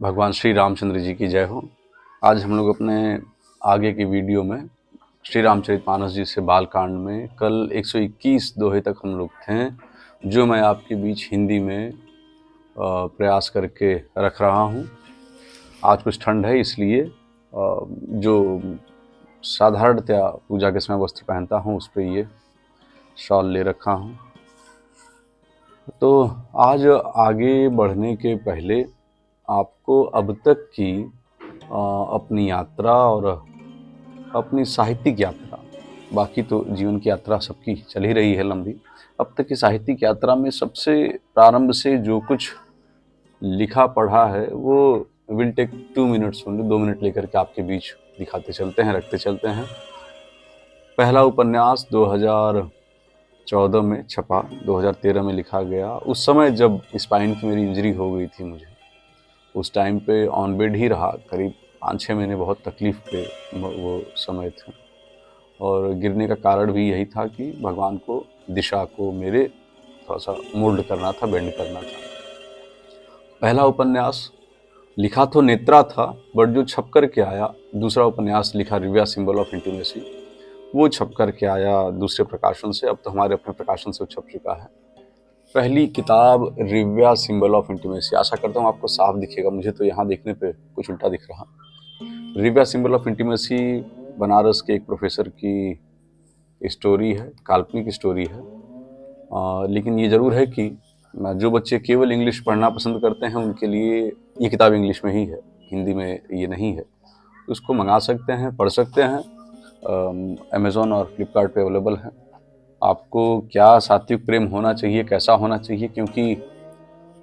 भगवान श्री रामचंद्र जी की जय हो। आज हम लोग अपने आगे की वीडियो में श्री रामचरितमानस जी से बालकांड में कल 121 दोहे तक हम लोग थे, जो मैं आपके बीच हिंदी में प्रयास करके रख रहा हूँ। आज कुछ ठंड है, इसलिए जो साधारणतया पूजा के समय वस्त्र पहनता हूँ उस पर ये शॉल ले रखा हूँ। तो आज आगे बढ़ने के पहले आपको अब तक की अपनी यात्रा और अपनी साहित्यिक यात्रा, बाकी तो जीवन की यात्रा सबकी चल ही रही है लंबी, अब तक की साहित्यिक यात्रा में सबसे प्रारंभ से जो कुछ लिखा पढ़ा है वो will take 2 minutes only, 2 minute लेकर के आपके बीच दिखाते चलते हैं, रखते चलते हैं। पहला उपन्यास 2014 में छपा, 2013 में लिखा गया। उस समय जब स्पाइन की मेरी इंजरी हो गई थी, मुझे उस टाइम पे ऑन बेड ही रहा, करीब 5-6 महीने बहुत तकलीफ पे वो समय थे। और गिरने का कारण भी यही था कि भगवान को, दिशा को मेरे थोड़ा सा मोल्ड करना था, बेंड करना था। पहला उपन्यास लिखा तो नेत्रा था, बट जो छप कर के आया, दूसरा उपन्यास लिखा रिव्या सिंबल ऑफ इंटीमेसी, वो छप कर के आया दूसरे प्रकाशन से। अब तो हमारे अपने प्रकाशन से वो छप चुका है। पहली किताब रिव्या सिंबल ऑफ इंटीमेसी, आशा करता हूँ आपको साफ दिखेगा, मुझे तो यहाँ देखने पे कुछ उल्टा दिख रहा। रिव्या सिंबल ऑफ इंटीमेसी बनारस के एक प्रोफेसर की स्टोरी है, काल्पनिक स्टोरी है। लेकिन ये ज़रूर है कि जो बच्चे केवल इंग्लिश पढ़ना पसंद करते हैं उनके लिए ये किताब इंग्लिश में ही है, हिंदी में ये नहीं है। उसको मंगा सकते हैं, पढ़ सकते हैं, अमेज़ॉन और फ्लिपकार्ट पे अवेलेबल है। आपको क्या सात्विक प्रेम होना चाहिए, कैसा होना चाहिए, क्योंकि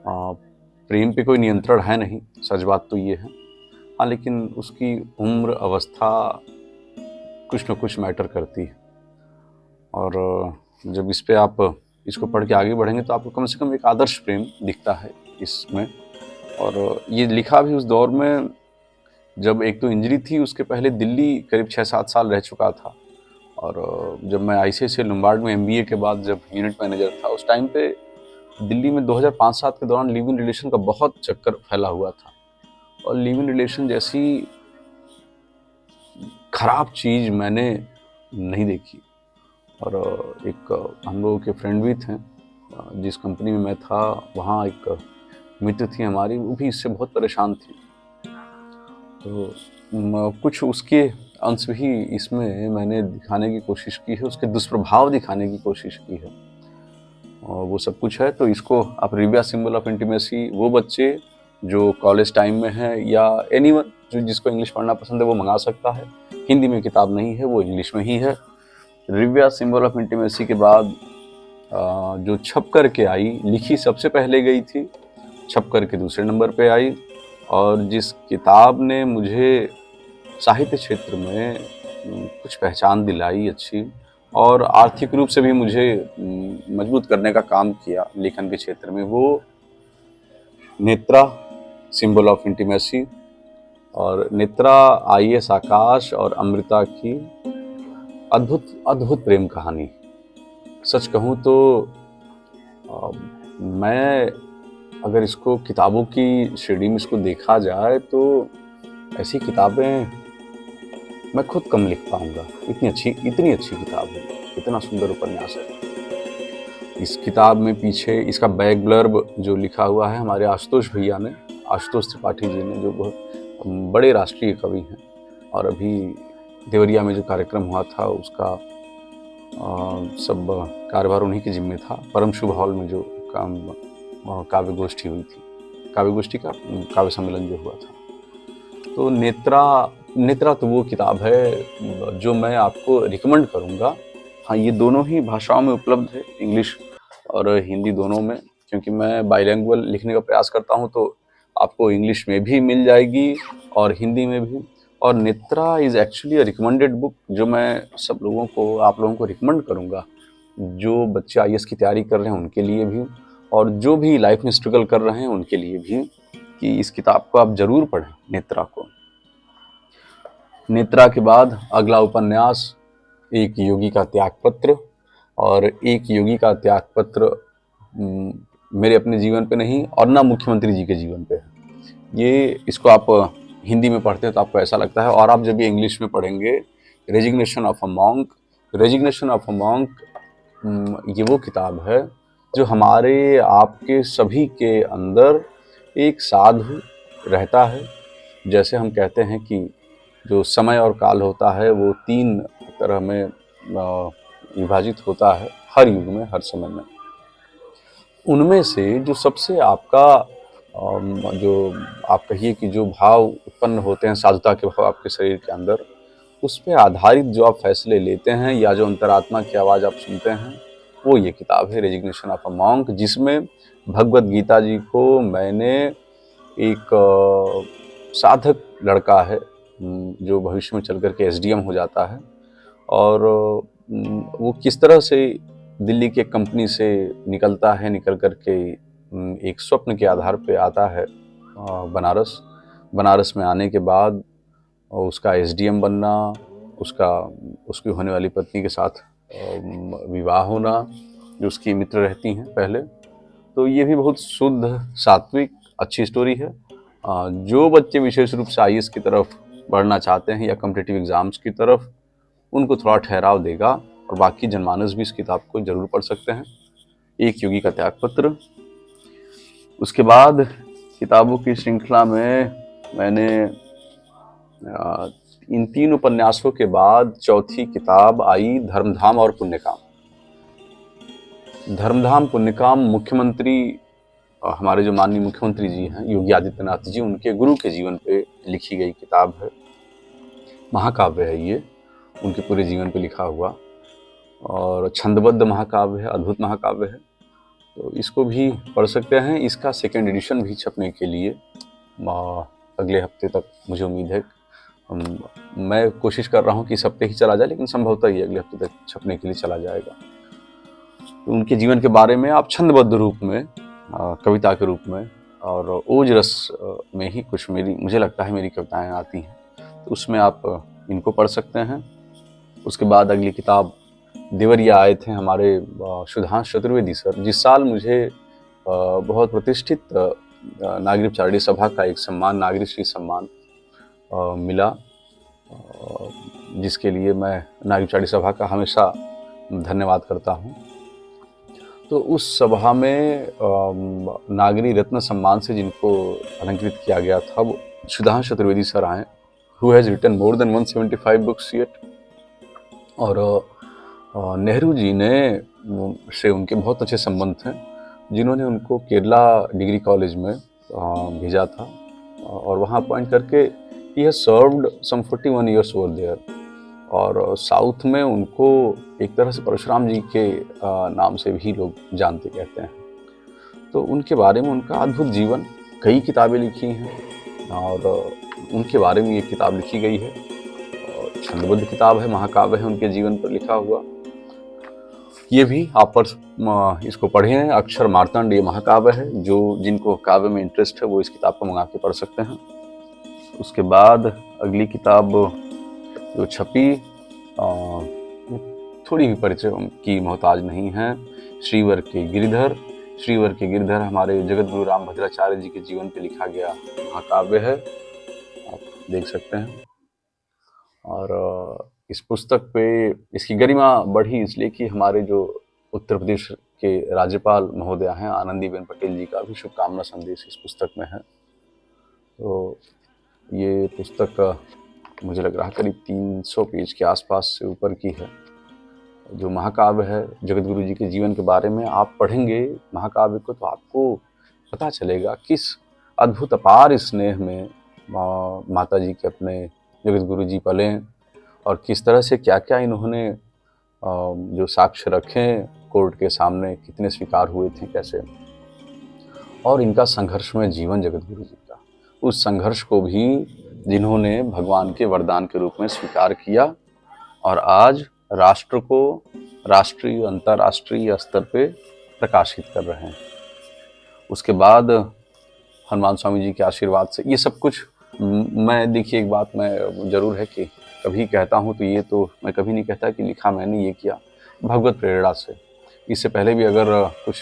प्रेम पे कोई नियंत्रण है नहीं, सच बात तो ये है। हाँ, लेकिन उसकी उम्र, अवस्था कुछ न कुछ मैटर करती है। और जब इस पे आप इसको पढ़ के आगे बढ़ेंगे तो आपको कम से कम एक आदर्श प्रेम दिखता है इसमें। और ये लिखा भी उस दौर में जब एक तो इंजरी थी, उसके पहले दिल्ली करीब 6-7 साल रह चुका था। और जब मैं आईसीआईसीआई लुम्बार्ड में एमबीए के बाद जब यूनिट मैनेजर था, उस टाइम पे दिल्ली में 2005-7 के दौरान लिव इन रिलेशन का बहुत चक्कर फैला हुआ था। और लिव इन रिलेशन जैसी खराब चीज़ मैंने नहीं देखी। और एक हम लोगों के फ्रेंड भी थे, जिस कंपनी में मैं था वहाँ एक मित्र थी हमारी, वो भी इससे बहुत परेशान थी। तो कुछ उसके अंश भी इसमें मैंने दिखाने की कोशिश की है, उसके दुष्प्रभाव दिखाने की कोशिश की है, और वो सब कुछ है। तो इसको आप रिव्या सिंबल ऑफ इंटीमेसी, वो बच्चे जो कॉलेज टाइम में है या एनीवन जो जिसको इंग्लिश पढ़ना पसंद है वो मंगा सकता है। हिंदी में किताब नहीं है, वो इंग्लिश में ही है। रिव्या सिंबल ऑफ इंटीमेसी के बाद जो छप कर के आई, लिखी सबसे पहले गई थी, छप कर के दूसरे नंबर पे आई। और जिस किताब ने मुझे साहित्य क्षेत्र में कुछ पहचान दिलाई अच्छी, और आर्थिक रूप से भी मुझे मजबूत करने का काम किया लेखन के क्षेत्र में, वो नेत्रा सिंबल ऑफ इंटीमेसी। और नेत्रा आईएएस आकाश और अमृता की अद्भुत अद्भुत प्रेम कहानी। सच कहूँ तो मैं अगर इसको किताबों की श्रेणी में इसको देखा जाए तो ऐसी किताबें मैं खुद कम लिख पाऊंगा, इतनी अच्छी किताब है, इतना सुंदर उपन्यास है। इस किताब में पीछे इसका बैक ब्लर्ब जो लिखा हुआ है हमारे आशुतोष भैया ने, आशुतोष त्रिपाठी जी ने, जो बहुत बड़े राष्ट्रीय कवि हैं। और अभी देवरिया में जो कार्यक्रम हुआ था उसका सब कार्यभार उन्हीं के जिम्मे था। परम शुभ हॉल में जो काव्य गोष्ठी हुई थी, काव्य गोष्ठी का काव्य सम्मेलन जो हुआ था, तो नेत्रा तो वो किताब है जो मैं आपको रिकमेंड करूँगा। हाँ, ये दोनों ही भाषाओं में उपलब्ध है, इंग्लिश और हिंदी दोनों में, क्योंकि मैं बाइलिंगुअल लिखने का प्रयास करता हूँ, तो आपको इंग्लिश में भी मिल जाएगी और हिंदी में भी। और Netra is actually a recommended book, जो मैं सब लोगों को, आप लोगों को रिकमेंड करूँगा, जो बच्चे आईएएस की तैयारी कर रहे हैं उनके लिए भी, और जो भी लाइफ में स्ट्रगल कर रहे हैं उनके लिए भी, कि इस किताब को आप जरूर पढ़ें, नेत्रा को। नेत्रा के बाद अगला उपन्यास एक योगी का त्यागपत्र। और एक योगी का त्यागपत्र मेरे अपने जीवन पे नहीं और ना मुख्यमंत्री जी के जीवन पे है, ये इसको आप हिंदी में पढ़ते हैं तो आपको ऐसा लगता है, और आप जब ये इंग्लिश में पढ़ेंगे, resignation of a monk. Resignation of a monk ये वो किताब है जो हमारे आपके सभी के अंदर एक साधु रहता है। जैसे हम कहते हैं कि जो समय और काल होता है वो 3 तरह में विभाजित होता है हर युग में, हर समय में। उनमें से जो सबसे आपका जो आप कहिए कि जो भाव उत्पन्न होते हैं, साधुता के भाव आपके शरीर के अंदर, उस पे आधारित जो आप फैसले लेते हैं या जो अंतरात्मा की आवाज़ आप सुनते हैं, वो ये किताब है रेजिग्नेशन ऑफ अ मॉन्क, जिसमें भगवत गीता जी को मैंने एक साधक लड़का है जो भविष्य में चल कर के एसडीएम हो जाता है, और वो किस तरह से दिल्ली के कंपनी से निकलता है, निकल कर के एक स्वप्न के आधार पे आता है बनारस। बनारस में आने के बाद उसका एसडीएम बनना, उसका उसकी होने वाली पत्नी के साथ विवाह होना, जो उसकी मित्र रहती हैं पहले। तो ये भी बहुत शुद्ध, सात्विक, अच्छी स्टोरी है। जो बच्चे विशेष रूप से आईएएस की तरफ बढ़ना चाहते हैं या कॉम्पिटिटिव एग्जाम्स की तरफ, उनको थोड़ा ठहराव देगा, और बाकी जनमानस भी इस किताब को जरूर पढ़ सकते हैं। एक योगी का त्यागपत्र। उसके बाद किताबों की श्रृंखला में मैंने इन 3 उपन्यासों के बाद चौथी किताब आई धर्मधाम और पुण्यकाम। धर्मधाम पुण्यकाम मुख्यमंत्री, हमारे जो माननीय मुख्यमंत्री जी हैं योगी आदित्यनाथ जी, उनके गुरु के जीवन पे लिखी गई किताब है। महाकाव्य है ये, उनके पूरे जीवन पे लिखा हुआ, और छंदबद्ध महाकाव्य है, अद्भुत महाकाव्य है। तो इसको भी पढ़ सकते हैं। इसका 2nd एडिशन भी छपने के लिए अगले हफ्ते तक मुझे उम्मीद है। मैं कोशिश कर रहा हूँ कि इस हफ्ते ही चला जाए, लेकिन संभवतः ही अगले हफ्ते तक छपने के लिए चला जाएगा। तो उनके जीवन के बारे में आप छंदबद्ध रूप में, कविता के रूप में और ओज रस में ही कुछ मुझे लगता है मेरी कविताएं आती हैं, तो उसमें आप इनको पढ़ सकते हैं। उसके बाद अगली किताब देवरिया आए थे हमारे सुधांश चतुर्वेदी सर। जिस साल मुझे बहुत प्रतिष्ठित नागरिक चारणी सभा का एक सम्मान, नागरिक श्री सम्मान मिला, जिसके लिए मैं नागरिक चारणी सभा का हमेशा धन्यवाद करता हूँ। तो उस सभा में नागरी रत्न सम्मान से जिनको अलंकृत किया गया था, वो सुधांश चतुर्वेदी सर आए, who has written more than 175 books yet. और नेहरू जी ने से उनके बहुत अच्छे संबंध थे, जिन्होंने उनको केरला डिग्री कॉलेज में भेजा था, और वहाँ अपॉइंट करके ही has served some 41 years over there. और साउथ में उनको एक तरह से परशुराम जी के नाम से भी लोग जानते कहते हैं। तो उनके बारे में, उनका अद्भुत जीवन, कई किताबें लिखी हैं, और उनके बारे में ये किताब लिखी गई है। छंदबद्ध किताब है, महाकाव्य है उनके जीवन पर लिखा हुआ। ये भी आप पर इसको पढ़ें। अक्षर मार्तंड ये महाकाव्य है, जो जिनको काव्य में इंटरेस्ट है वो इस किताब को मंगा के पढ़ सकते हैं। उसके बाद अगली किताब जो छपी, थोड़ी भी परिचय की मोहताज नहीं है, श्रीवर के गिरिधर। श्रीवर के गिरिधर हमारे जगत गुरु रामभद्राचार्य जी के जीवन पे लिखा गया महाकाव्य है, आप देख सकते हैं। और इस पुस्तक पे इसकी गरिमा बढ़ी इसलिए कि हमारे जो उत्तर प्रदेश के राज्यपाल महोदया हैं आनंदीबेन पटेल जी का भी शुभकामना संदेश इस पुस्तक में है। तो ये पुस्तक मुझे लग रहा है करीब 300 पेज के आसपास से ऊपर की है। जो महाकाव्य है जगत गुरु जी के जीवन के बारे में, आप पढ़ेंगे महाकाव्य को तो आपको पता चलेगा किस अद्भुत अपार स्नेह में माता जी के अपने जगत गुरु जी पले, और किस तरह से क्या क्या इन्होंने जो साक्ष्य रखे कोर्ट के सामने, कितने स्वीकार हुए थे कैसे, और इनका संघर्षमय जीवन जगत गुरु जी का, उस संघर्ष को भी जिन्होंने भगवान के वरदान के रूप में स्वीकार किया, और आज राष्ट्र को राष्ट्रीय अंतर्राष्ट्रीय स्तर पे प्रकाशित कर रहे हैं। उसके बाद हनुमान स्वामी जी के आशीर्वाद से ये सब कुछ, मैं देखिए एक बात मैं ज़रूर है कि कभी कहता हूँ तो ये तो मैं कभी नहीं कहता कि लिखा मैंने ये किया, भगवत प्रेरणा से। इससे पहले भी अगर कुछ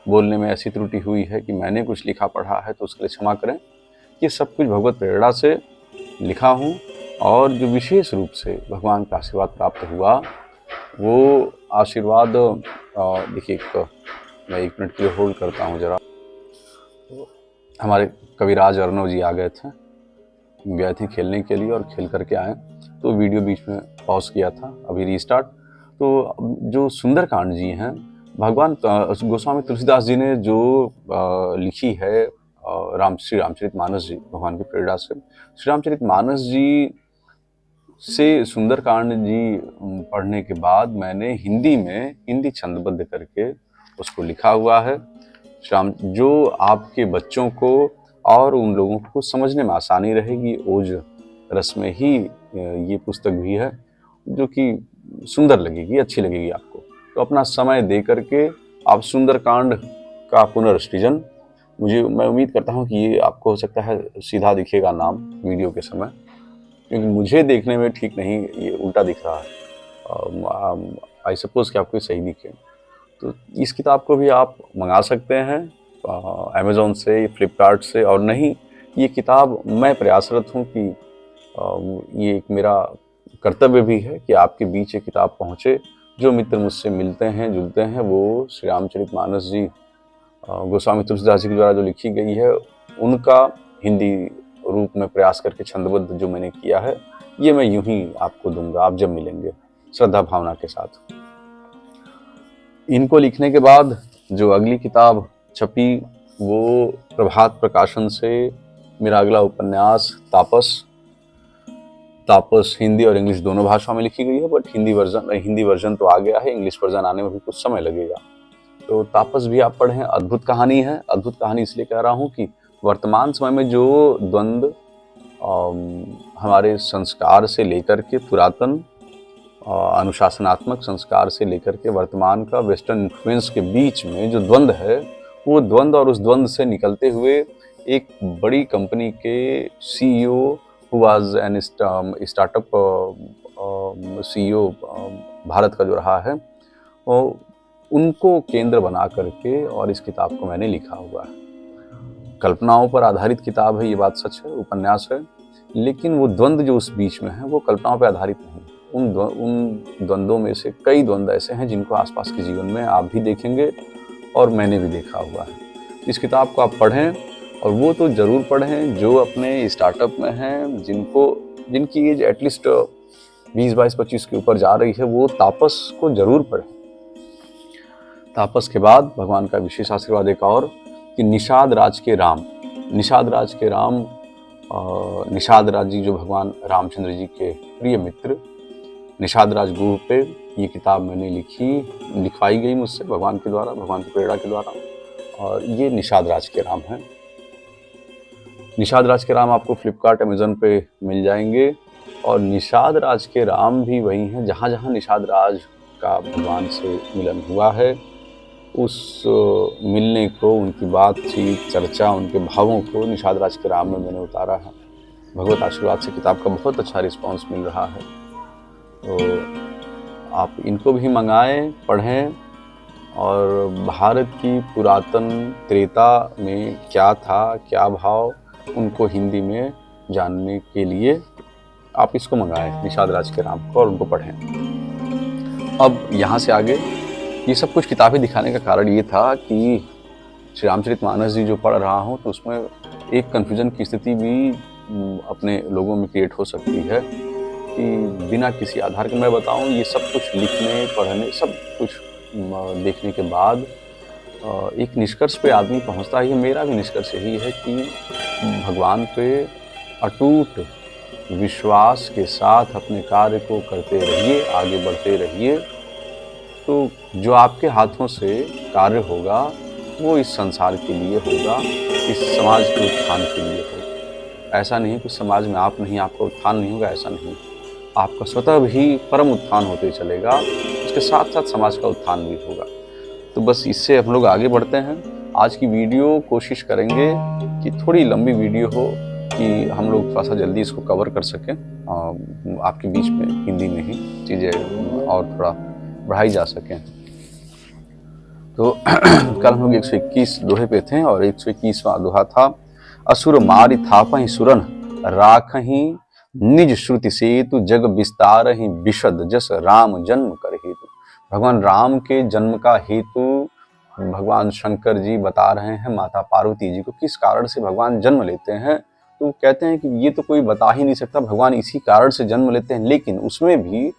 बोलने में ऐसी त्रुटि हुई है कि मैंने कुछ लिखा पढ़ा है तो उसके लिए क्षमा करें, ये सब कुछ भगवत प्रेरणा से लिखा हूँ। और जो विशेष रूप से भगवान का आशीर्वाद प्राप्त हुआ वो आशीर्वाद देखिए, मैं 1 मिनट के लिए होल्ड करता हूँ ज़रा। हमारे कविराज अर्णव जी आ गए थे खेलने के लिए और खेल करके आए, तो वीडियो बीच में पॉज किया था, अभी रीस्टार्ट। तो जो सुंदरकांड जी हैं, भगवान गोस्वामी तुलसीदास जी ने जो लिखी है श्री रामचरितमानस जी, भगवान की प्रेरणा से श्री रामचरितमानस जी से सुंदरकांड जी पढ़ने के बाद मैंने हिंदी छंदबद्ध करके उसको लिखा हुआ है, जो आपके बच्चों को और उन लोगों को समझने में आसानी रहेगी। ओज रस में ही ये पुस्तक भी है, जो कि सुंदर लगेगी, अच्छी लगेगी आपको। तो अपना समय दे करके आप सुंदरकांड का पुनर्सृजन, मैं उम्मीद करता हूँ कि ये आपको हो सकता है सीधा दिखेगा नाम वीडियो के समय, क्योंकि मुझे देखने में ठीक नहीं, ये उल्टा दिख रहा है। आई सपोज कि आपको सही दिखे। तो इस किताब को भी आप मंगा सकते हैं अमेज़ॉन से, फ्लिपकार्ट से। और नहीं, ये किताब मैं प्रयासरत हूँ कि ये एक मेरा कर्तव्य भी है कि आपके बीच ये किताब पहुँचे। जो मित्र मुझसे मिलते हैं, जुलते हैं, वो श्री रामचरितमानस जी गोस्वामी तुलसीदास जी के द्वारा जो लिखी गई है उनका हिंदी रूप में प्रयास करके छंदबद्ध जो मैंने किया है, ये मैं यूं ही आपको दूंगा, आप जब मिलेंगे श्रद्धा भावना के साथ। इनको लिखने के बाद जो अगली किताब छपी वो प्रभात प्रकाशन से मेरा अगला उपन्यास तापस हिंदी और इंग्लिश दोनों भाषाओं में लिखी गई है, बट हिंदी वर्जन तो आ गया है, इंग्लिश वर्जन आने में भी कुछ समय लगेगा। तो तापस भी आप पढ़ें, अद्भुत कहानी है। अद्भुत कहानी इसलिए कह रहा हूँ कि वर्तमान समय में जो द्वंद्व हमारे संस्कार से लेकर के, पुरातन अनुशासनात्मक संस्कार से लेकर के वर्तमान का वेस्टर्न इन्फ्लुएंस के बीच में जो द्वंद्व है, वो द्वंद्व और उस द्वंद्व से निकलते हुए एक बड़ी कंपनी के CEO who was an startup CEO Bharat का जो रहा है, उनको केंद्र बना करके और इस किताब को मैंने लिखा हुआ है। कल्पनाओं पर आधारित किताब है, ये बात सच है, उपन्यास है, लेकिन वो द्वंद्व जो उस बीच में है वो कल्पनाओं पर आधारित नहीं। उन द्वंद्वों में से कई द्वंद्व ऐसे हैं जिनको आसपास के जीवन में आप भी देखेंगे और मैंने भी देखा हुआ है। इस किताब को आप पढ़ें, और वो तो ज़रूर पढ़ें जो अपने स्टार्टअप में हैं, जिनकी एज एटलीस्ट 20, 22, 25 के ऊपर जा रही है, वो तापस को ज़रूर पढ़ें। तापस के बाद भगवान का विशेष आशीर्वाद एक और कि निषाद राज के राम निषाद राज जी जो भगवान रामचंद्र जी के प्रिय मित्र, निषाद राज गुरु पे ये किताब मैंने लिखवाई गई मुझसे भगवान के द्वारा, भगवान की प्रेरणा के द्वारा। और ये निषाद राज के राम है। निषाद राज के राम आपको फ्लिपकार्ट, अमेज़न पे मिल जाएंगे। और निषाद राज के राम भी वही हैं जहाँ जहाँ निषाद राज का भगवान से मिलन हुआ है, उस मिलने को, उनकी बातचीत, चर्चा, उनके भावों को निषाद राज के राम में मैंने उतारा है। भगवत आशीर्वाद से किताब का बहुत अच्छा रिस्पांस मिल रहा है। तो आप इनको भी मंगाएं, पढ़ें, और भारत की पुरातन त्रेता में क्या था, क्या भाव, उनको हिंदी में जानने के लिए आप इसको मंगाएं, निषाद राज के राम को, और उनको पढ़ें। अब यहाँ से आगे ये सब कुछ किताबें दिखाने का कारण ये था कि श्री रामचरितमानस जी जो पढ़ रहा हूँ, तो उसमें एक कन्फ्यूजन की स्थिति भी अपने लोगों में क्रिएट हो सकती है कि बिना किसी आधार के मैं बताऊँ, ये सब कुछ लिखने, पढ़ने, सब कुछ देखने के बाद एक निष्कर्ष पे आदमी पहुंचता है। मेरा भी निष्कर्ष यही है कि भगवान पे अटूट विश्वास के साथ अपने कार्य को करते रहिए, आगे बढ़ते रहिए। तो जो आपके हाथों से कार्य होगा वो इस संसार के लिए होगा, इस समाज के उत्थान के लिए होगा। ऐसा नहीं कि समाज में आप नहीं, आपका उत्थान नहीं होगा, ऐसा नहीं। आपका स्वतः भी परम उत्थान होते चलेगा, उसके साथ साथ समाज का उत्थान भी होगा। तो बस इससे हम लोग आगे बढ़ते हैं। आज की वीडियो कोशिश करेंगे कि थोड़ी लंबी वीडियो हो, कि हम लोग थोड़ा सा जल्दी इसको कवर कर सकें, आपके बीच में हिंदी में ही चीज़ें और थोड़ा बढ़ाई जा सकें। तो कल हम लोग 121 दोहे पे थे और 121वां दोहा था, असुर मारि थापहि सुरन राखहि निज श्रुति सेतु जग विस्तार ही विशद जस राम जन्म कर हेतु। भगवान राम के जन्म का हेतु भगवान शंकर जी बता रहे हैं माता पार्वती जी को, किस कारण से भगवान जन्म लेते हैं। तो कहते हैं कि ये तो कोई बता ही नहीं सकता, भगवान इसी कारण से जन्म लेते हैं। लेकिन उसमें भी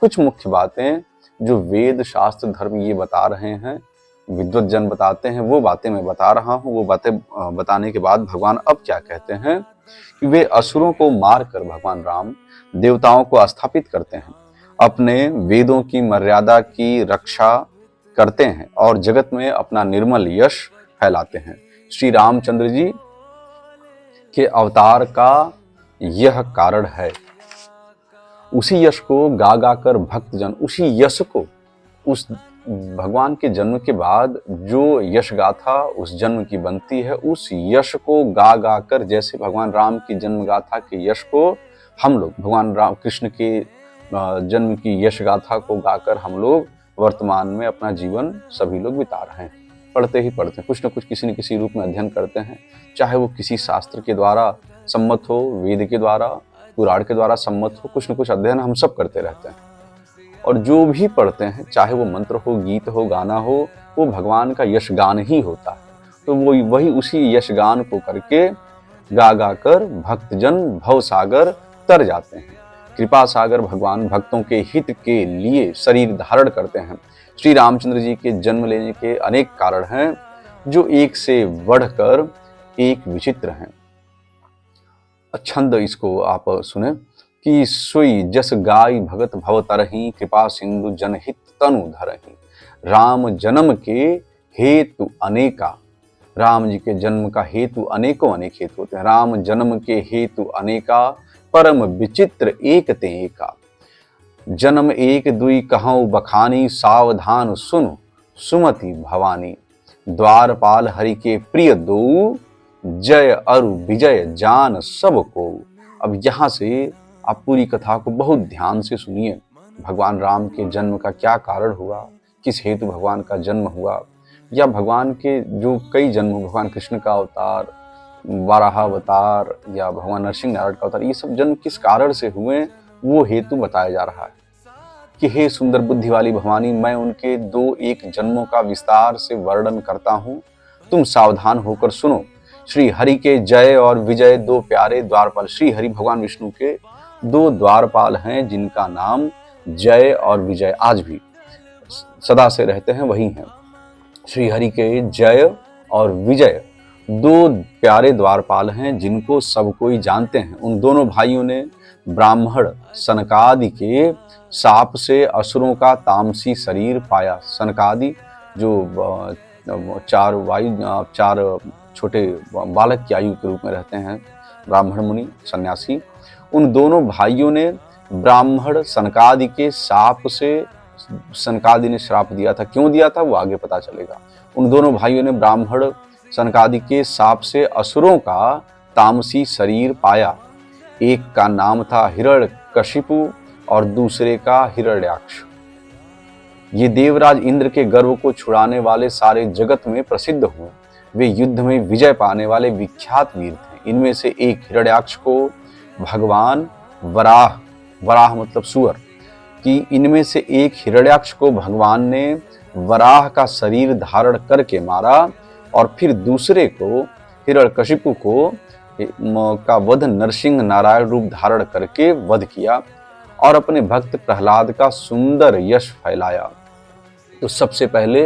कुछ मुख्य बातें जो वेद शास्त्र धर्म ये बता रहे हैं, विद्वत जन बताते हैं, वो बातें मैं बता रहा हूँ। वो बातें बताने के बाद भगवान अब क्या कहते हैं कि वे असुरों को मारकर भगवान राम देवताओं को स्थापित करते हैं, अपने वेदों की मर्यादा की रक्षा करते हैं और जगत में अपना निर्मल यश फैलाते हैं। श्री रामचंद्र जी के अवतार का यह कारण है। उसी यश को गा गा कर भक्तजन, उसी यश को, उस भगवान के जन्म के बाद जो यश गाथा उस जन्म की बनती है, उस यश को गा गा कर, जैसे भगवान राम की जन्म गाथा के यश को हम लोग, भगवान राम कृष्ण के जन्म की यश गाथा को गाकर हम लोग वर्तमान में अपना जीवन सभी लोग बिता रहे हैं। पढ़ते ही पढ़ते हैं, कुछ न कुछ किसी न किसी रूप में अध्ययन करते हैं, चाहे वो किसी शास्त्र के द्वारा सम्मत हो, वेद के द्वारा, पुराण के द्वारा सम्मत हो, कुछ न कुछ अध्ययन हम सब करते रहते हैं। और जो भी पढ़ते हैं, चाहे वो मंत्र हो, गीत हो, गाना हो, वो भगवान का यशगान ही होता है। तो वो वही उसी यशगान को करके गा गा कर भक्तजन भव सागर तर जाते हैं। कृपा सागर भगवान भक्तों के हित के लिए शरीर धारण करते हैं। श्री रामचंद्र जी के जन्म लेने के अनेक कारण हैं, जो एक से बढ़कर एक विचित्र हैं। छंद इसको आप सुने कि सोई जस गाय भगत भव तरहि, कृपा सिंधु जनहित तनु धरहि। राम जन्म के हेतु अनेका, राम जी के जन्म का हेतु अनेकों अनेक हेतु होते हैं। राम जन्म के हेतु अनेका, परम विचित्र एक ते एका। जन्म एक दुई कहऊँ बखानी, सावधान सुनो सुमति भवानी। द्वारपाल हरि के प्रिय दो, जय अरु विजय जान सब को। अब यहाँ से आप पूरी कथा को बहुत ध्यान से सुनिए। भगवान राम के जन्म का क्या कारण हुआ, किस हेतु भगवान का जन्म हुआ, या भगवान के जो कई जन्म, भगवान कृष्ण का अवतार, वाराह अवतार, या भगवान नरसिंह नारायण का अवतार, ये सब जन्म किस कारण से हुए, वो हेतु बताया जा रहा है कि हे सुंदर बुद्धि वाली भवानी, मैं उनके दो एक जन्मों का विस्तार से वर्णन करता हूँ, तुम सावधान होकर सुनो। श्री हरि के जय और विजय दो प्यारे द्वारपाल। श्री हरि भगवान विष्णु के दो द्वारपाल हैं, जिनका नाम जय और विजय आज भी सदा से रहते हैं, वही हैं। श्री हरि के जय और विजय दो प्यारे द्वारपाल हैं, जिनको सब कोई जानते हैं। उन दोनों भाइयों ने ब्राह्मण सनकादि के शाप से असुरों का तामसी शरीर पाया। सनकादि जो चार छोटे बालक की आयु के रूप में रहते हैं, ब्राह्मण मुनि सन्यासी, उन दोनों भाइयों ने ब्राह्मण सनकादि के शाप से, सनकादि ने श्राप दिया था, क्यों दिया था वो आगे पता चलेगा। उन दोनों भाइयों ने ब्राह्मण सनकादि के शाप से असुरों का तामसी शरीर पाया। एक का नाम था हिरण्यकशिपु और दूसरे का हिरण्याक्ष। ये देवराज इंद्र के गर्व को छुड़ाने वाले सारे जगत में प्रसिद्ध हुए। वे युद्ध में विजय पाने वाले विख्यात वीर थे। इनमें से एक हिरण्याक्ष को भगवान वराह, वराह मतलब सुअर, कि इनमें से एक हिरण्याक्ष को भगवान ने वराह का शरीर धारण करके मारा, और फिर दूसरे को हिरण्यकशिपु को का वध नरसिंह नारायण रूप धारण करके वध किया और अपने भक्त प्रहलाद का सुंदर यश फैलाया। तो सबसे पहले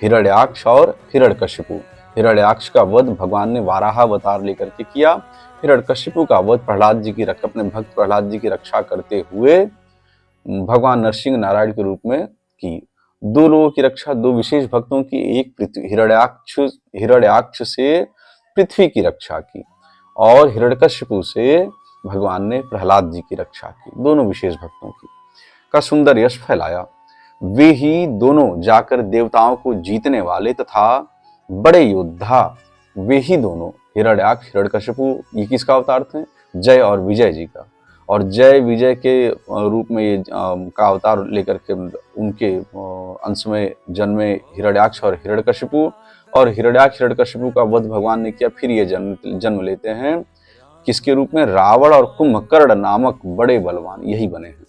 हिरण्याक्ष और हिरण्यकशिपु। हिरण्याक्ष का वध भगवान ने वाराह अवतार लेकर के किया। हिरण्यकशिपु का वध प्रहलाद जी की अपने भक्त प्रहलाद जी की रक्षा करते हुए भगवान नरसिंह नारायण के रूप में की। दो लोगों की रक्षा, दो विशेष भक्तों की, एक हिरण्याक्ष से पृथ्वी की रक्षा की और हिरण्यकशिपु से भगवान ने प्रहलाद जी की रक्षा की। दोनों विशेष भक्तों की का सुंदर यश फैलाया। वे ही दोनों जाकर देवताओं को जीतने वाले तथा बड़े योद्धा, वे ही दोनों हिरण्याक्ष हिरण्यकशिपु, ये किसका अवतार थे? जय और विजय जी का। और जय विजय के रूप में ये का अवतार लेकर के उनके अंश में जन्मे हिरण्याक्ष और हिरण्यकशिपु, और हिरण्याक्ष हिरण्यकशिपु का वध भगवान ने किया। फिर ये जन्म लेते हैं किसके रूप में? रावण और कुंभकर्ण नामक बड़े बलवान यही बने हैं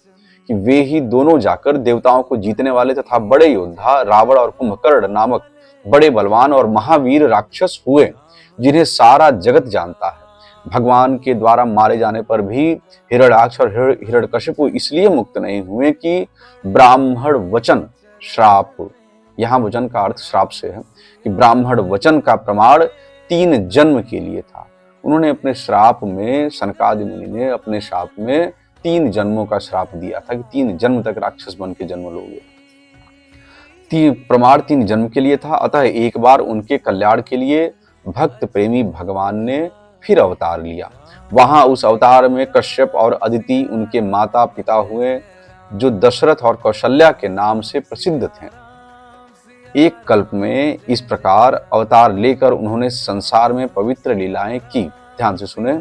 कि वे ही दोनों जाकर देवताओं को जीतने वाले तथा बड़े योद्धा रावण और कुंभकर्ण नामक बड़े बलवान और महावीर राक्षस हुए, जिन्हें सारा जगत जानता है। भगवान के द्वारा मारे जाने पर भी हिरण्याक्ष और हिरण्यकशिपु इसलिए मुक्त नहीं हुए कि ब्राह्मण वचन श्राप, यहाँ वचन का अर्थ श्राप से है, कि ब्राह्मण वचन का प्रमाण 3 जन्म के लिए था। उन्होंने अपने श्राप में, सनकादि मुनि ने अपने श्राप में 3 जन्मों का श्राप दिया था कि 3 जन्म तक राक्षस बन के जन्म लोगे। प्रमाण 3 जन्म के लिए था। अतः एक बार उनके कल्याण के लिए भक्त प्रेमी भगवान ने फिर अवतार लिया। वहां उस अवतार में कश्यप और अदिति उनके माता पिता हुए, जो दशरथ और कौशल्या के नाम से प्रसिद्ध थे। एक कल्प में इस प्रकार अवतार लेकर उन्होंने संसार में पवित्र लीलाएं की। ध्यान से सुने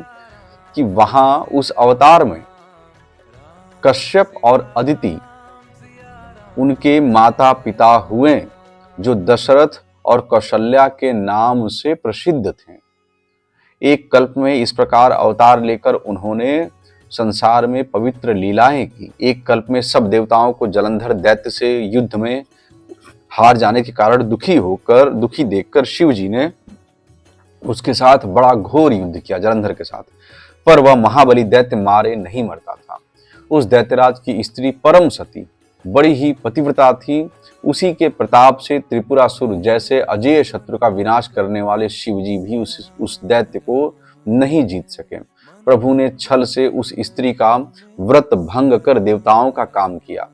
कि वहां उस अवतार में कश्यप और अदिति उनके माता पिता हुए, जो दशरथ और कौशल्या के नाम से प्रसिद्ध थे। एक कल्प में इस प्रकार अवतार लेकर उन्होंने संसार में पवित्र लीलाएं की। एक कल्प में सब देवताओं को जलंधर दैत्य से युद्ध में हार जाने के कारण दुखी देखकर शिव जी ने उसके साथ बड़ा घोर युद्ध किया, जलंधर के साथ। पर वह महाबली दैत्य मारे नहीं मरता था। उस दैत्यराज की स्त्री परम सती बड़ी ही पतिव्रता थी। उसी के प्रताप से त्रिपुरासुर जैसे अजेय शत्रु का विनाश करने वाले शिव जी भी उस दैत्य को नहीं जीत सके। प्रभु ने छल से उस स्त्री का व्रत भंग कर देवताओं का काम किया।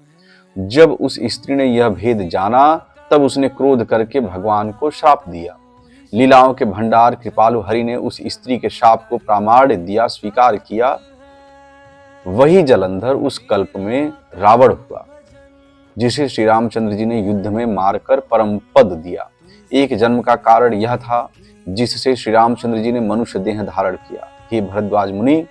जब उस स्त्री ने यह भेद जाना, तब उसने क्रोध करके भगवान को श्राप दिया। लीलाओं के भंडार कृपालु हरि ने उस स्त्री के शाप को प्रामाण्य दिया, स्वीकार किया। वही जलंधर उस कल्प में रावण हुआ, जिसे श्री रामचंद्र जी ने युद्ध में मारकर परम पद दिया। एक जन्म का कारण यह था जिससे श्री रामचंद्र जी ने मनुष्य देह धारण किया। हे भरद्वाज मुनि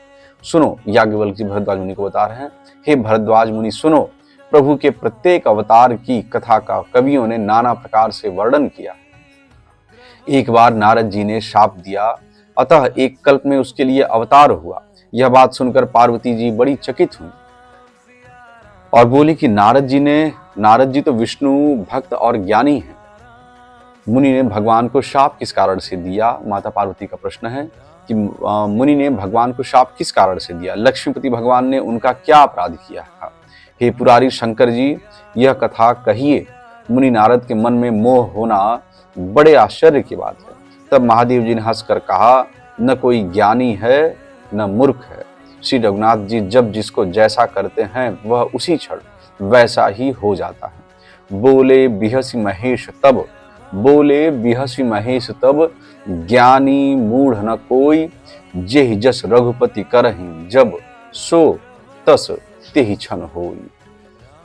सुनो, याज्ञवल्क्य जी भरद्वाज मुनि को बता रहे हैं, हे भरद्वाज मुनि सुनो, प्रभु के प्रत्येक अवतार की कथा का कवियों ने नाना प्रकार से वर्णन किया। एक बार नारद जी ने शाप दिया, अतः एक कल्प में उसके लिए अवतार हुआ। यह बात सुनकर पार्वती जी बड़ी चकित हुई और बोली कि नारद जी तो विष्णु भक्त और ज्ञानी हैं। मुनि ने भगवान को शाप किस कारण से दिया? माता पार्वती का प्रश्न है कि मुनि ने भगवान को शाप किस कारण से दिया? लक्ष्मीपति भगवान ने उनका क्या अपराध किया था? हे पुरारी शंकर जी, यह कथा कहिए। मुनि नारद के मन में मोह होना बड़े आश्चर्य की बात है। तब महादेव जी ने हंसकर कहा, न कोई ज्ञानी है न मूर्ख है। श्री रघुनाथ जी जब जिसको जैसा करते हैं वह उसी क्षण वैसा ही हो जाता है। बोले बिहसी महेश तब, ज्ञानी मूढ़ न कोई, जेहि जस रघुपति करहि जब, सो तस तेहि क्षण होई।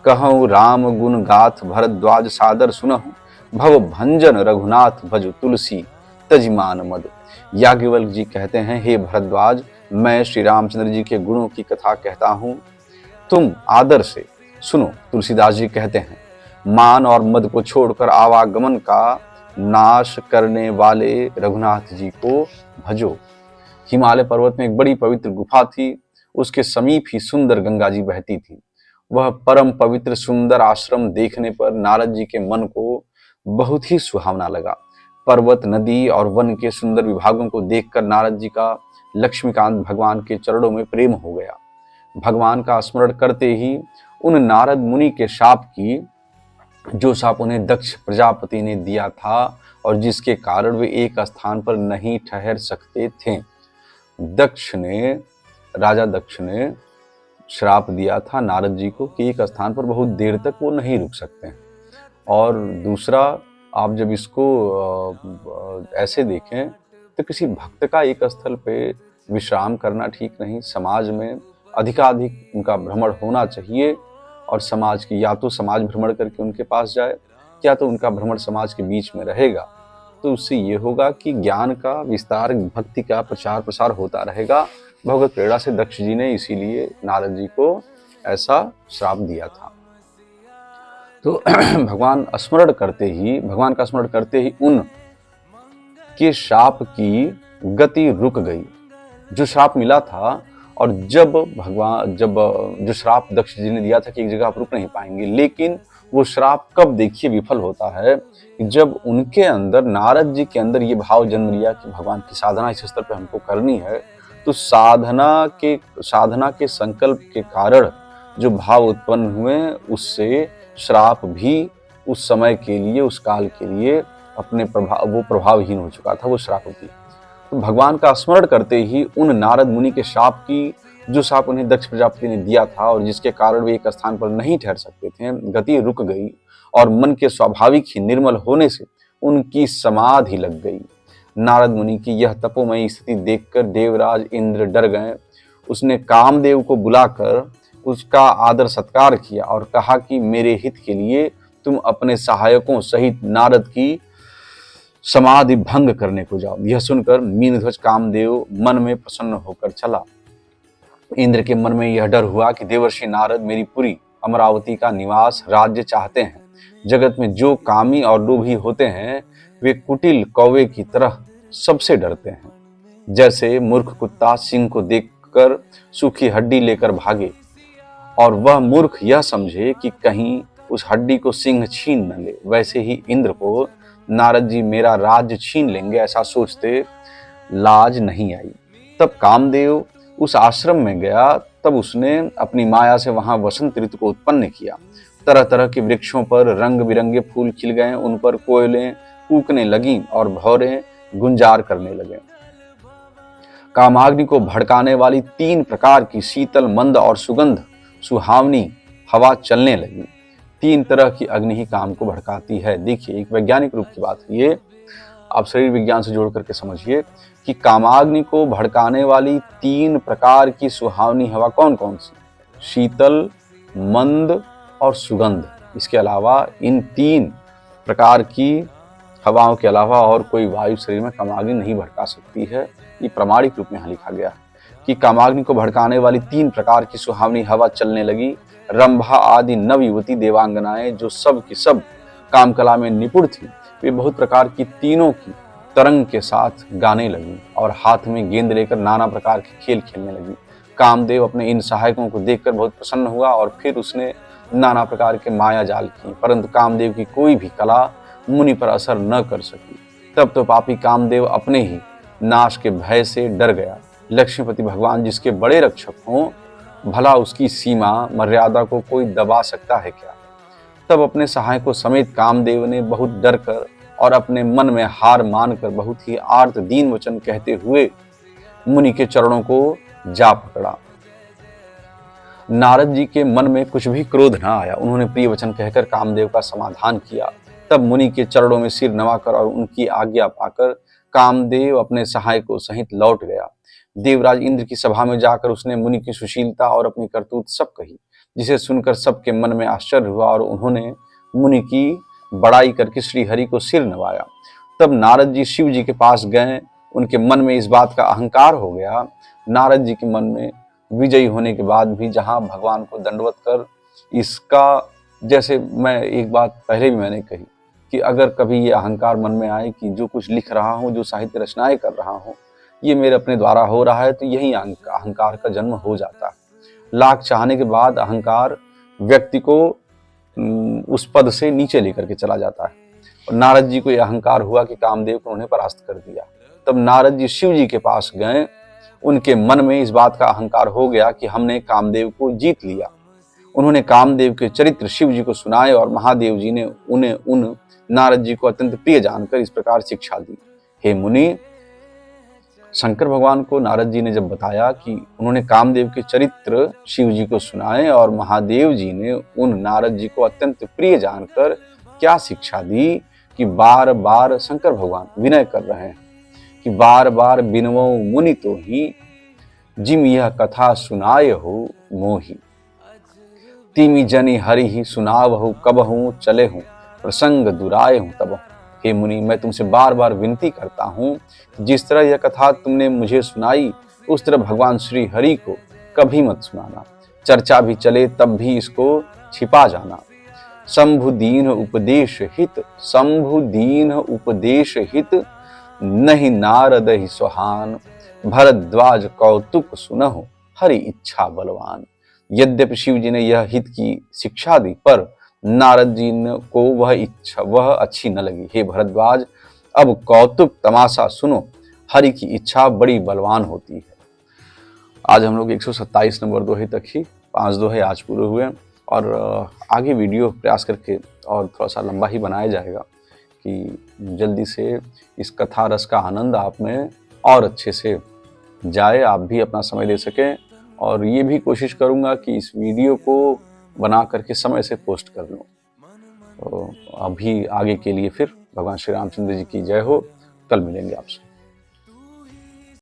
कहूँ राम गुण गाथ भरद्वाज सादर सुनहु, भव भंजन रघुनाथ भज तुलसी तजिमान मद। याज्ञवल्क्य जी कहते हैं, हे भरद्वाज, मैं श्री रामचंद्र जी के गुणों की कथा कहता हूँ, तुम आदर से सुनो। तुलसीदास जी कहते हैं, मान और मद को छोड़कर आवागमन का नाश करने वाले रघुनाथ जी को भजो। हिमालय पर्वत में एक बड़ी पवित्र गुफा थी। उसके समीप ही सुंदर गंगा जी बहती थी। वह परम पवित्र सुंदर आश्रम देखने पर नारद जी के मन को बहुत ही सुहावना लगा। पर्वत, नदी और वन के सुंदर विभागों को देखकर नारद जी का लक्ष्मीकांत भगवान के चरणों में प्रेम हो गया। भगवान का स्मरण करते ही उन नारद मुनि के शाप की, जो शाप उन्हें दक्ष प्रजापति ने दिया था और जिसके कारण वे एक स्थान पर नहीं ठहर सकते थे। राजा दक्ष ने श्राप दिया था नारद जी को कि एक स्थान पर बहुत देर तक वो नहीं रुक सकते। और दूसरा, आप जब इसको ऐसे देखें तो किसी भक्त का एक स्थल पे विश्राम करना ठीक नहीं। समाज में अधिकाधिक उनका भ्रमण होना चाहिए और समाज की, या तो समाज भ्रमण करके उनके पास जाए, या तो उनका भ्रमण समाज के बीच में रहेगा। तो उससे ये होगा कि ज्ञान का विस्तार, भक्ति का प्रचार प्रसार होता रहेगा। भगवत प्रेरणा से दक्ष जी ने इसीलिए नारद जी को ऐसा श्राप दिया था। तो भगवान का स्मरण करते ही उन के शाप की गति रुक गई। जो श्राप मिला था, और जब जो श्राप दक्ष जी ने दिया था कि एक जगह आप रुक नहीं पाएंगे, लेकिन वो श्राप कब देखिए विफल होता है, जब उनके अंदर, नारद जी के अंदर ये भाव जन्म लिया कि भगवान की साधना इस स्तर पे हमको करनी है। तो साधना के संकल्प के कारण जो भाव उत्पन्न हुए, उससे श्राप भी उस समय के लिए, उस काल के लिए वो प्रभावहीन हो चुका था, वो श्राप भी। तो भगवान का स्मरण करते ही उन नारद मुनि के शाप की, जो शाप उन्हें दक्ष प्रजापति ने दिया था और जिसके कारण वे एक स्थान पर नहीं ठहर सकते थे, गति रुक गई और मन के स्वाभाविक ही निर्मल होने से उनकी समाधि लग गई। नारद मुनि की यह तपोमयी स्थिति देखकर देवराज इंद्र डर गए। उसने कामदेव को बुलाकर उसका आदर सत्कार किया और कहा कि मेरे हित के लिए तुम अपने सहायकों सहित नारद की समाधि भंग करने को जाओ। यह सुनकर मीनध्वज कामदेव मन में प्रसन्न होकर चला। इंद्र के मन में यह डर हुआ कि देवर्षि नारद मेरी पुरी अमरावती का निवास राज्य चाहते हैं। जगत में जो कामी और लोभी होते हैं, वे कुटिल कौवे की तरह सबसे डरते हैं। जैसे मूर्ख कुत्ता सिंह को देखकर सूखी हड्डी लेकर भागे और वह मूर्ख यह समझे कि कहीं उस हड्डी को सिंह छीन न ले, वैसे ही इंद्र को नारद जी मेरा राज्य छीन लेंगे ऐसा सोचते लाज नहीं आई। तब कामदेव उस आश्रम में गया। तब उसने अपनी माया से वहां वसंत ऋतु को उत्पन्न किया। तरह तरह के वृक्षों पर रंग बिरंगे फूल खिल गए, उन पर कोयलें कूकने लगीं और भौरे गुंजार करने लगे। कामाग्नि को भड़काने वाली 3 प्रकार की शीतल, मंद और सुगंध सुहावनी हवा चलने लगी। 3 तरह की अग्नि ही काम को भड़काती है। देखिए, एक वैज्ञानिक रूप की बात है ये, आप शरीर विज्ञान से जोड़ करके समझिए कि कामाग्नि को भड़काने वाली 3 प्रकार की सुहावनी हवा कौन कौन सी? शीतल, मंद और सुगंध। इसके अलावा इन 3 प्रकार की हवाओं के अलावा और कोई वायु शरीर में कामाग्नि नहीं भड़का सकती है। ये प्रमाणिक रूप में यहाँ लिखा गया है कि कामाग्नि को भड़काने वाली 3 प्रकार की सुहावनी हवा चलने लगी। रंभा आदि नव युवती देवांगनाएं जो सब की सब काम कला में निपुण थी, वे बहुत प्रकार की तीनों की तरंग के साथ गाने लगी और हाथ में गेंद लेकर नाना प्रकार के खेल खेलने लगी। कामदेव अपने इन सहायकों को देखकर बहुत प्रसन्न हुआ और फिर उसने नाना प्रकार के माया जाल किए, परंतु कामदेव की कोई भी कला मुनि पर असर न कर सकी। तब तो पापी कामदेव अपने ही नाश के भय से डर गया। लक्ष्मीपति भगवान जिसके बड़े रक्षक हों, भला उसकी सीमा मर्यादा को कोई दबा सकता है क्या? तब अपने सहायकों समेत कामदेव ने बहुत डर कर और अपने मन में हार मानकर बहुत ही आर्त दीन वचन कहते हुए मुनि के चरणों को जा पकड़ा। नारद जी के मन में कुछ भी क्रोध न आया। उन्होंने प्रिय वचन कहकर कामदेव का समाधान किया। तब मुनि के चरणों में सिर नवाकर और उनकी आज्ञा पाकर कामदेव अपने सहायकों सहित लौट गया। देवराज इंद्र की सभा में जाकर उसने मुनि की सुशीलता और अपनी करतूत सब कही, जिसे सुनकर सबके मन में आश्चर्य हुआ और उन्होंने मुनि की बड़ाई करके श्री हरि को सिर नवाया। तब नारद जी शिव जी के पास गए। उनके मन में इस बात का अहंकार हो गया। नारद जी के मन में विजयी होने के बाद भी जहां भगवान को दंडवत कर, इसका, जैसे मैं एक बात पहले भी मैंने कही कि अगर कभी ये अहंकार मन में आए कि जो कुछ लिख रहा हूँ, जो साहित्य रचनाएं कर रहा हूँ, ये मेरे अपने द्वारा हो रहा है, तो यही अहंकार का जन्म हो जाता है। लाख चाहने के बाद अहंकार व्यक्ति को उस पद से नीचे लेकर के चला जाता है। और नारद जी को यह अहंकार हुआ कि कामदेव को उन्हें परास्त कर दिया। तब नारद जी शिव जी के पास गए। उनके मन में इस बात का अहंकार हो गया कि हमने कामदेव को जीत लिया। उन्होंने कामदेव के चरित्र शिव जी को सुनाए और महादेव जी ने उन्हें उन नारद जी को अत्यंत प्रिय जानकर इस प्रकार शिक्षा दी। हे मुनि, शंकर भगवान को नारद जी ने जब बताया कि उन्होंने कामदेव के चरित्र शिव जी को सुनाए और महादेव जी ने उन नारद जी को अत्यंत प्रिय जानकर क्या शिक्षा दी कि बार बार शंकर भगवान विनय कर रहे हैं कि बार बार बिनवो मुनि तो ही, जिम यह कथा सुनाय हो मोही। तिमि जनि हरि ही सुनावहु कबहु चले हूँ, प्रसंग दुराय हूँ तब। हे मुनि, मैं तुमसे बार बार विनती करता हूँ, जिस तरह यह कथा तुमने मुझे सुनाई, उस तरह भगवान श्री हरि को कभी मत सुनाना। चर्चा भी चले तब भी इसको छिपा जाना। शंभु दीन उपदेश हित, शंभु दीन उपदेश हित, नहीं नारद ही सुहान, भरद्वाज कौतुक सुनहु, हरि इच्छा बलवान। यद्यपि शिव जी ने यह हित की शिक्षा दी, पर नारद जी को वह अच्छी न लगी। हे भरद्वाज, अब कौतुक तमाशा सुनो, हरि की इच्छा बड़ी बलवान होती है। आज हम लोग 127 नंबर दोहे तक ही 5 दोहे आज पूरे हुए, और आगे वीडियो प्रयास करके और थोड़ा सा लंबा ही बनाया जाएगा कि जल्दी से इस कथा रस का आनंद आप में और अच्छे से जाए, आप भी अपना समय दे सकें। और ये भी कोशिश करूँगा कि इस वीडियो को बना करके समय से पोस्ट कर लूँ। तो अभी आगे के लिए फिर भगवान श्री रामचंद्र जी की जय हो। कल मिलेंगे आपसे।